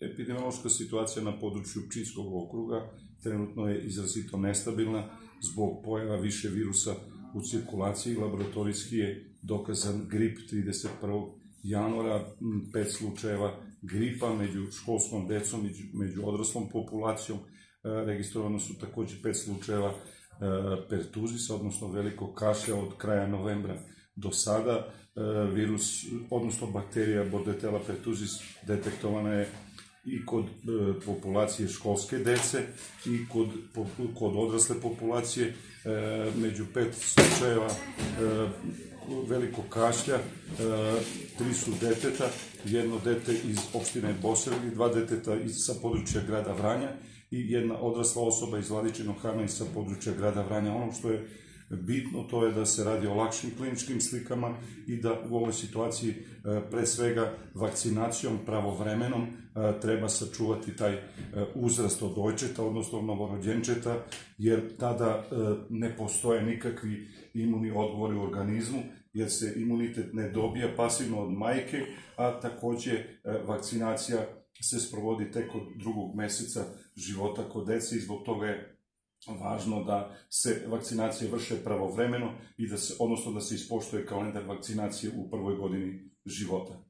Epidemiološka situacija na području Pčinjskog okruga trenutno je izrazito nestabilna zbog pojava više virusa u cirkulaciji. Laboratorijski je dokazan grip 31. januara, 5 slučajeva gripa među školskom decom, među odraslom populacijom. Registrovano su također 5 slučajeva pertuzisa, odnosno velikog kašlja od kraja novembra do sada. Virus, odnosno bakterija Bordetella pertussis detektovana je i kod populacije školske dece i kod odrasle populacije. Među 5 slučajeva velikog kašlja 3 su deteta, jedno dete iz opštine Bosilegrad, 2 deteta sa područja grada Vranja i jedna odrasla osoba iz Vladičinog Hana sa područja grada Vranja. Ono što je bitno to je da se radi o lakšim kliničkim slikama i da u ovoj situaciji pre svega vakcinacijom pravovremenom treba sačuvati taj uzrast od dojčeta, odnosno novorođenčeta, jer tada ne postoje nikakvi imuni odgovori u organizmu, jer se imunitet ne dobija pasivno od majke, a takođe vakcinacija se sprovodi tek od 2. meseca života kod dece i zbog toga je važno da se vakcinacije vrše pravovremeno i da se ispoštuje kalendar vakcinacije u prvoj godini života.